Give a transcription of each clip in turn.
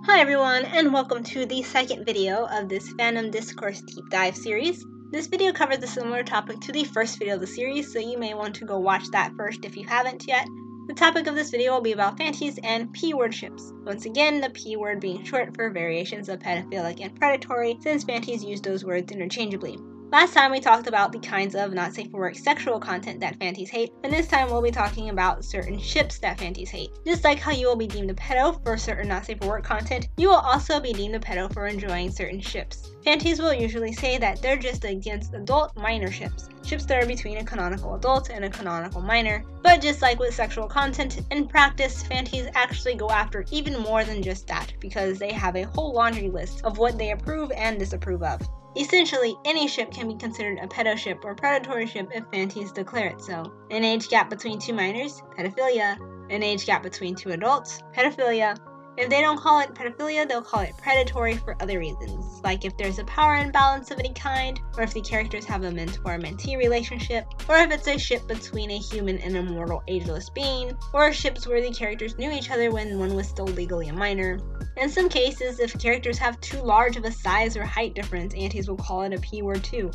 Hi everyone, and welcome to the second video of this Fandom Discourse deep dive series. This video covers a similar topic to the first video of the series, so you may want to go watch that first if you haven't yet. The topic of this video will be about Fantis and P-word ships. Once again, the P-word being short for variations of pedophilic and predatory, since Fantis use those words interchangeably. Last time we talked about the kinds of not safe for work sexual content that Fantis hate, and this time we'll be talking about certain ships that Fantis hate. Just like how you will be deemed a pedo for certain not safe for work content, you will also be deemed a pedo for enjoying certain ships. Fantis will usually say that they're just against adult minor ships that are between a canonical adult and a canonical minor, but just like with sexual content, in practice, Fantis actually go after even more than just that, because they have a whole laundry list of what they approve and disapprove of. Essentially, any ship can be considered a pedo ship or predatory ship if Fantis declare it so. An age gap between two minors, pedophilia. An age gap between two adults, pedophilia. If they don't call it pedophilia, they'll call it predatory for other reasons, like if there's a power imbalance of any kind, or if the characters have a mentor-mentee relationship, or if it's a ship between a human and a mortal ageless being, or ships where the characters knew each other when one was still legally a minor. In some cases, if characters have too large of a size or height difference, Fantis will call it a P-word too.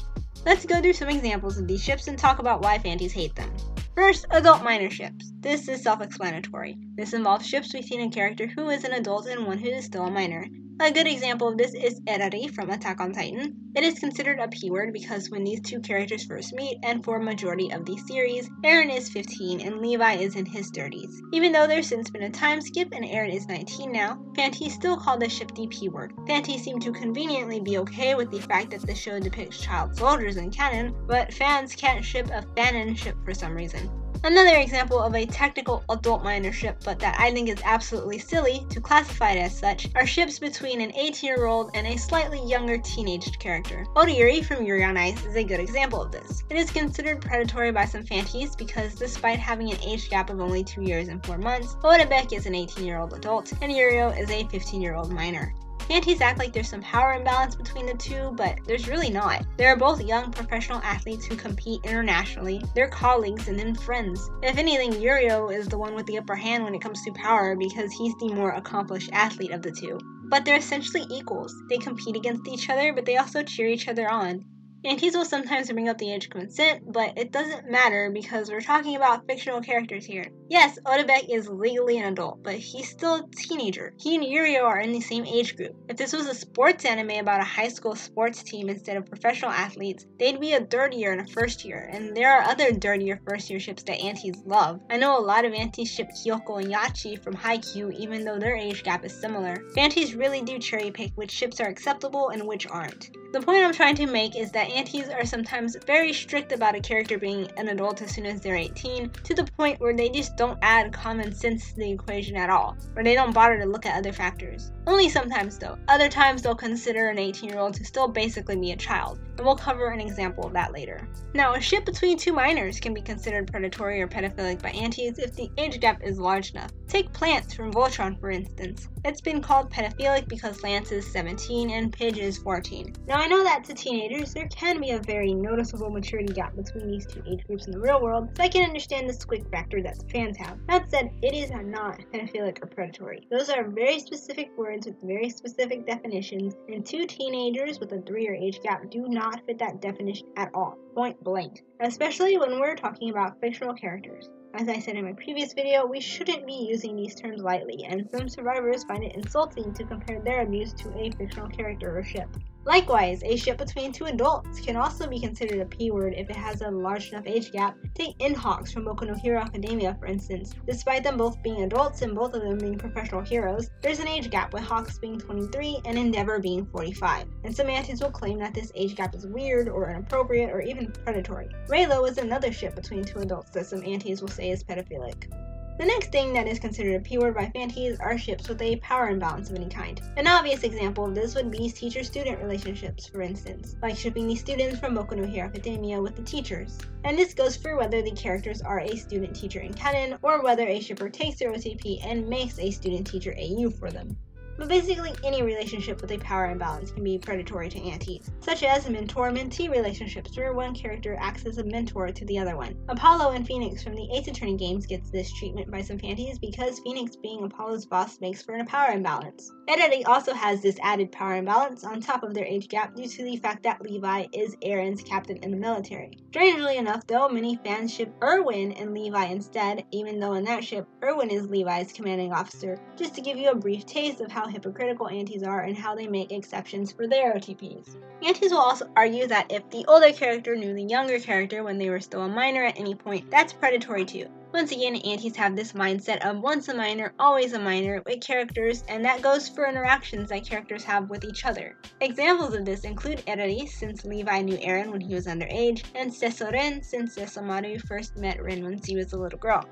Let's go through some examples of these ships and talk about why Fantis hate them. First, adult minor ships. This is self-explanatory. This involves ships between a character who is an adult and one who is still a minor. A good example of this is Erari from Attack on Titan. It is considered a P-word because when these two characters first meet, and for a majority of the series, Eren is 15 and Levi is in his 30s. Even though there's since been a time skip and Eren is 19 now, Fantis still call the ship the P-word. Fantis seem to conveniently be okay with the fact that the show depicts child soldiers in canon, but fans can't ship a fanon ship for some reason. Another example of a technical adult minor ship, but that I think is absolutely silly to classify it as such, are ships between an 18-year-old and a slightly younger teenaged character. Odayuri from Yuri on Ice is a good example of this. It is considered predatory by some Fantis because despite having an age gap of only 2 years and 4 months, Odebek is an 18-year-old adult and Yurio is a 15-year-old minor. Fantis act like there's some power imbalance between the two, but there's really not. They are both young professional athletes who compete internationally. They're colleagues and then friends. If anything, Yurio is the one with the upper hand when it comes to power because he's the more accomplished athlete of the two. But they're essentially equals. They compete against each other, but they also cheer each other on. Fantis will sometimes bring up the age of consent, but it doesn't matter because we're talking about fictional characters here. Yes, Odebek is legally an adult, but he's still a teenager. He and Yurio are in the same age group. If this was a sports anime about a high school sports team instead of professional athletes, they'd be a third year and a first year, and there are other third year first year ships that Antis love. I know a lot of Antis ship Kyoko and Yachi from Haikyuu even though their age gap is similar. Fantis really do cherry pick which ships are acceptable and which aren't. The point I'm trying to make is that Antis are sometimes very strict about a character being an adult as soon as they're 18, to the point where they just don't add common sense to the equation at all, or they don't bother to look at other factors. Only sometimes though. Other times they'll consider an 18-year-old to still basically be a child, and we'll cover an example of that later. Now, a ship between two minors can be considered predatory or pedophilic by Antis if the age gap is large enough. Take Plants from Voltron for instance. It's been called pedophilic because Lance is 17 and Pidge is 14. Now I know that to teenagers there can be a very noticeable maturity gap between these two age groups in the real world, so I can understand the squeak factor that fans have. That said, it is not pedophilic or predatory. Those are very specific words with very specific definitions, and two teenagers with a 3-year age gap do not fit that definition at all, point blank, especially when we're talking about fictional characters. As I said in my previous video, we shouldn't be using these terms lightly, and some survivors find it insulting to compare their abuse to a fictional character or ship. Likewise, a ship between two adults can also be considered a P-word if it has a large enough age gap. Take Inhawks from Boku no Hero Academia for instance. Despite them both being adults and both of them being professional heroes, there's an age gap with Hawks being 23 and Endeavor being 45, and some Antis will claim that this age gap is weird or inappropriate or even predatory. Raylo is another ship between two adults that some Antis will say is pedophilic. The next thing that is considered a P-word by Fantis are ships with a power imbalance of any kind. An obvious example of this would be teacher-student relationships, for instance, like shipping the students from Boku no Hero Academia with the teachers. And this goes for whether the characters are a student-teacher in canon, or whether a shipper takes their OTP and makes a student-teacher AU for them. But basically any relationship with a power imbalance can be predatory to Antis, such as mentor-mentee relationships where one character acts as a mentor to the other one. Apollo and Phoenix from the Ace Attorney games gets this treatment by some Fantis because Phoenix being Apollo's boss makes for a power imbalance. Editing also has this added power imbalance on top of their age gap due to the fact that Levi is Aaron's captain in the military. Strangely enough though, many fans ship Erwin and Levi instead, even though in that ship, Erwin is Levi's commanding officer, just to give you a brief taste of how hypocritical antis are and how they make exceptions for their OTPs. Antis will also argue that if the older character knew the younger character when they were still a minor at any point, that's predatory too. Once again, antis have this mindset of once a minor, always a minor with characters, and that goes for interactions that characters have with each other. Examples of this include Ereri, since Levi knew Eren when he was underage, and Sesoren, since Sesomaru first met Rin when she was a little girl.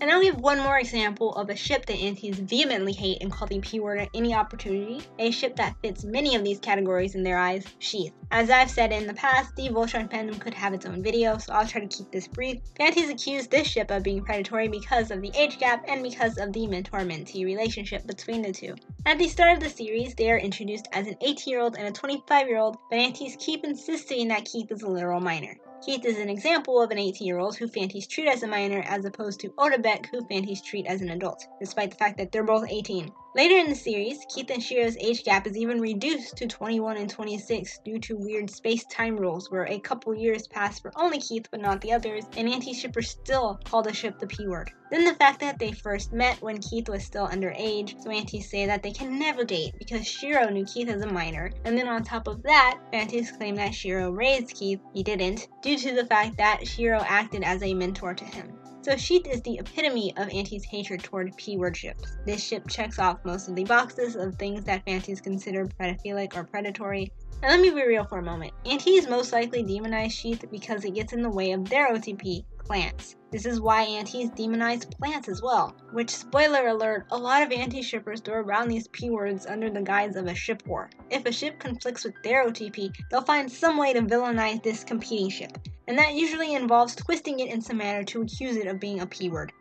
And now we have one more example of a ship that antis vehemently hate and call the P-word at any opportunity, a ship that fits many of these categories in their eyes, Sheath. As I've said in the past, the Voltron fandom could have its own video, so I'll try to keep this brief. Fantis accuse this ship of being predatory because of the age gap and because of the mentor-mentee relationship between the two. At the start of the series, they are introduced as an 18-year-old and a 25-year-old, but antis keep insisting that Keith is a literal minor. Keith is an example of an 18-year-old who Fantis treat as a minor as opposed to Odebek who Fantis treat as an adult, despite the fact that they're both 18. Later in the series, Keith and Shiro's age gap is even reduced to 21 and 26 due to weird space-time rules where a couple years pass for only Keith but not the others, and anti-shippers still call the ship the P-word. Then the fact that they first met when Keith was still underage, so antis say that they can never date because Shiro knew Keith as a minor, and then on top of that, fantis claim that Shiro raised Keith, he didn't, due to the fact that Shiro acted as a mentor to him. So Sheath is the epitome of antis' hatred toward P-word ships. This ship checks off most of the boxes of things that fantis consider pedophilic or predatory. And let me be real for a moment. Antis most likely demonize Sheath because it gets in the way of their OTP, plants. This is why antis demonize plants as well, which, spoiler alert, a lot of anti-shippers throw around these P-words under the guise of a ship war. If a ship conflicts with their OTP, they'll find some way to villainize this competing ship, and that usually involves twisting it in some manner to accuse it of being a P-word.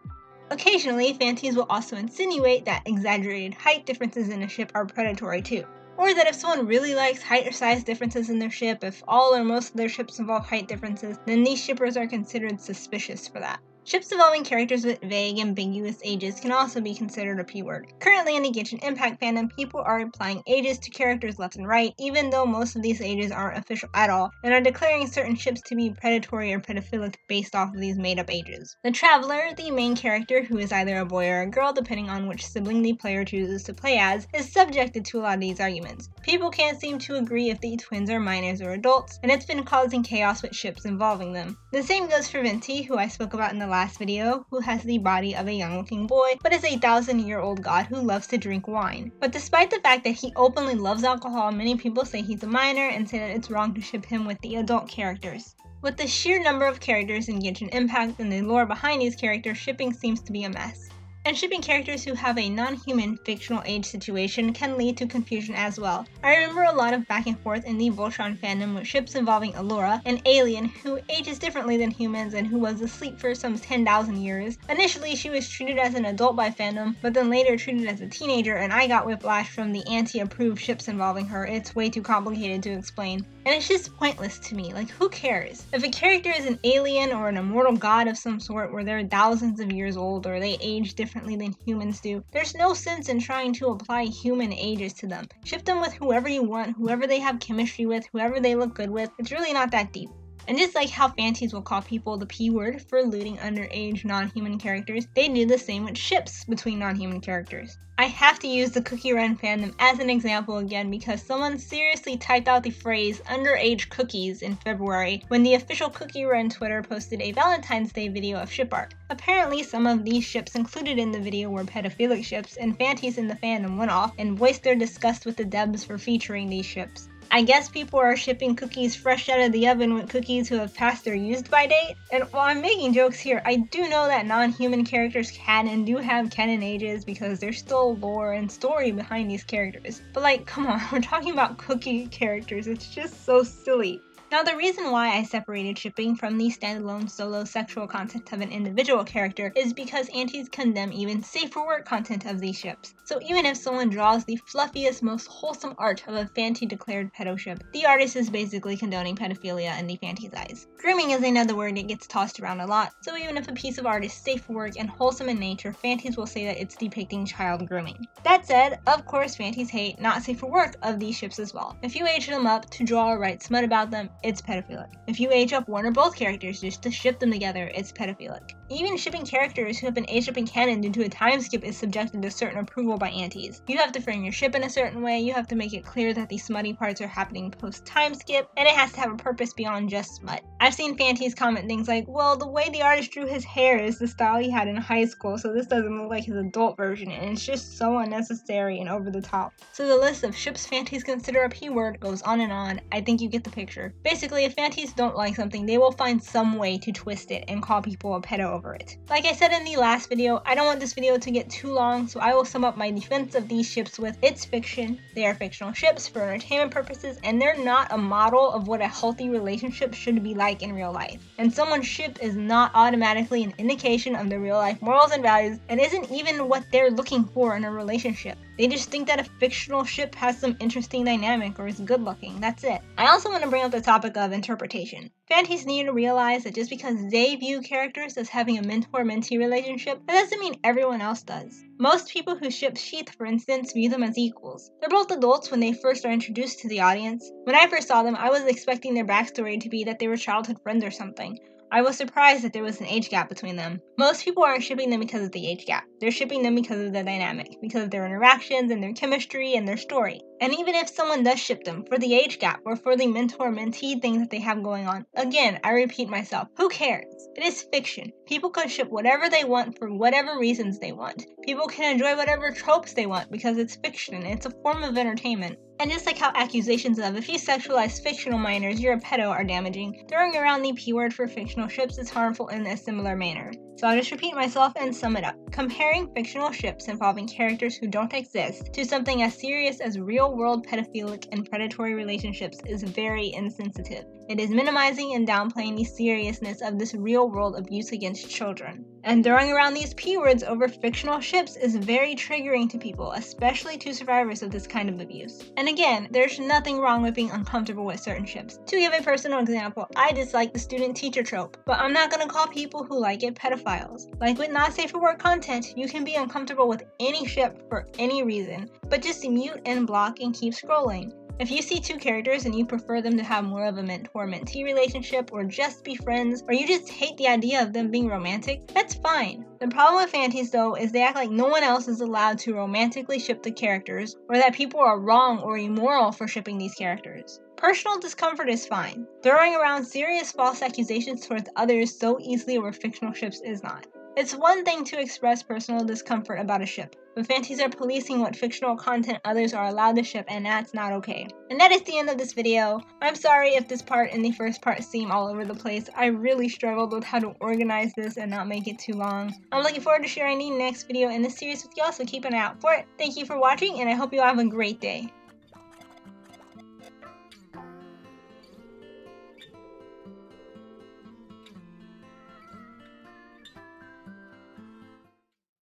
Occasionally, fantis will also insinuate that exaggerated height differences in a ship are predatory too. Or that if someone really likes height or size differences in their ship, if all or most of their ships involve height differences, then these shippers are considered suspicious for that. Ships involving characters with vague, ambiguous ages can also be considered a P-word. Currently in the Genshin Impact fandom, people are applying ages to characters left and right, even though most of these ages aren't official at all, and are declaring certain ships to be predatory or pedophilic based off of these made-up ages. The Traveler, the main character, who is either a boy or a girl depending on which sibling the player chooses to play as, is subjected to a lot of these arguments. People can't seem to agree if the twins are minors or adults, and it's been causing chaos with ships involving them. The same goes for Mentee, who I spoke about in the last video, who has the body of a young-looking boy, but is a 1,000-year-old god who loves to drink wine. But despite the fact that he openly loves alcohol, many people say he's a minor and say that it's wrong to ship him with the adult characters. With the sheer number of characters in Genshin Impact and the lore behind these characters, shipping seems to be a mess. And shipping characters who have a non-human fictional age situation can lead to confusion as well. I remember a lot of back and forth in the Voltron fandom with ships involving Allura, an alien who ages differently than humans and who was asleep for some 10,000 years. Initially, she was treated as an adult by fandom, but then later treated as a teenager, and I got whiplash from the anti-approved ships involving her. It's way too complicated to explain. And it's just pointless to me. Like, who cares? If a character is an alien or an immortal god of some sort where they're thousands of years old or they age differently than humans do, there's no sense in trying to apply human ages to them. Ship them with whoever you want, whoever they have chemistry with, whoever they look good with. It's really not that deep. And just like how fantis will call people the P-word for looting underage non-human characters, they do the same with ships between non-human characters. I have to use the Cookie Run fandom as an example again because someone seriously typed out the phrase underage cookies in February when the official Cookie Run Twitter posted a Valentine's Day video of ship art. Apparently some of these ships included in the video were pedophilic ships, and fantis in the fandom went off and voiced their disgust with the devs for featuring these ships. I guess people are shipping cookies fresh out of the oven with cookies who have passed their use-by date. And while I'm making jokes here, I do know that non-human characters can and do have canon ages because there's still lore and story behind these characters. But like, come on, we're talking about cookie characters. It's just so silly. Now, the reason why I separated shipping from the standalone solo sexual content of an individual character is because antis condemn even safe-for-work content of these ships. So even if someone draws the fluffiest, most wholesome art of a Fanti-declared pedo ship, the artist is basically condoning pedophilia in the Fanti's eyes. Grooming is another word that gets tossed around a lot, so even if a piece of art is safe for work and wholesome in nature, Fantis will say that it's depicting child grooming. That said, of course Fantis hate not safe for work of these ships as well. If you age them up to draw or write smut about them, it's pedophilic. If you age up one or both characters just to ship them together, it's pedophilic. Even shipping characters who have been aged up in canon due to a time skip is subjected to certain approval by antis. You have to frame your ship in a certain way, you have to make it clear that the smutty parts are happening post time skip, and it has to have a purpose beyond just smut. I've seen Fantis comment things like, well, the way the artist drew his hair is the style he had in high school, so this doesn't look like his adult version, and it's just so unnecessary and over the top. So the list of ships Fantis consider a P-word goes on and on. I think you get the picture. Basically, if Fantis don't like something, they will find some way to twist it and call people a pedo over it. Like I said in the last video, I don't want this video to get too long, so I will sum up my defense of these ships with it's fiction, they are fictional ships for entertainment purposes, and they're not a model of what a healthy relationship should be like in real life. And someone's ship is not automatically an indication of their real life morals and values, and isn't even what they're looking for in a relationship. They just think that a fictional ship has some interesting dynamic or is good looking, that's it. I also want to bring up the topic of interpretation. Fantis need to realize that just because they view characters as having a mentor-mentee relationship, that doesn't mean everyone else does. Most people who ship Sheath, for instance, view them as equals. They're both adults when they first are introduced to the audience. When I first saw them, I was expecting their backstory to be that they were childhood friends or something. I was surprised that there was an age gap between them. Most people aren't shipping them because of the age gap. They're shipping them because of the dynamic, because of their interactions and their chemistry and their story. And even if someone does ship them for the age gap or for the mentor-mentee thing that they have going on, again, I repeat myself, who cares? It is fiction. People can ship whatever they want for whatever reasons they want. People can enjoy whatever tropes they want because it's fiction. It's a form of entertainment. And just like how accusations of if you sexualize fictional minors, you're a pedo are damaging, throwing around the P-word for fictional ships is harmful in a similar manner. So I'll just repeat myself and sum it up. Comparing fictional ships involving characters who don't exist to something as serious as real-world pedophilic and predatory relationships is very insensitive. It is minimizing and downplaying the seriousness of this real-world abuse against children. And throwing around these P-words over fictional ships is very triggering to people, especially to survivors of this kind of abuse. And again, there's nothing wrong with being uncomfortable with certain ships. To give a personal example, I dislike the student-teacher trope, but I'm not going to call people who like it pedophiles. Like with not safe for work content, you can be uncomfortable with any ship for any reason, but just mute and block and keep scrolling. If you see two characters and you prefer them to have more of a mentor-mentee relationship or just be friends, or you just hate the idea of them being romantic, that's fine. The problem with Fantis though is they act like no one else is allowed to romantically ship the characters, or that people are wrong or immoral for shipping these characters. Personal discomfort is fine. Throwing around serious false accusations towards others so easily over fictional ships is not. It's one thing to express personal discomfort about a ship, but Fantis are policing what fictional content others are allowed to ship, and that's not okay. And that is the end of this video. I'm sorry if this part and the first part seem all over the place. I really struggled with how to organize this and not make it too long. I'm looking forward to sharing the next video in this series with y'all, so keep an eye out for it. Thank you for watching, and I hope you all have a great day.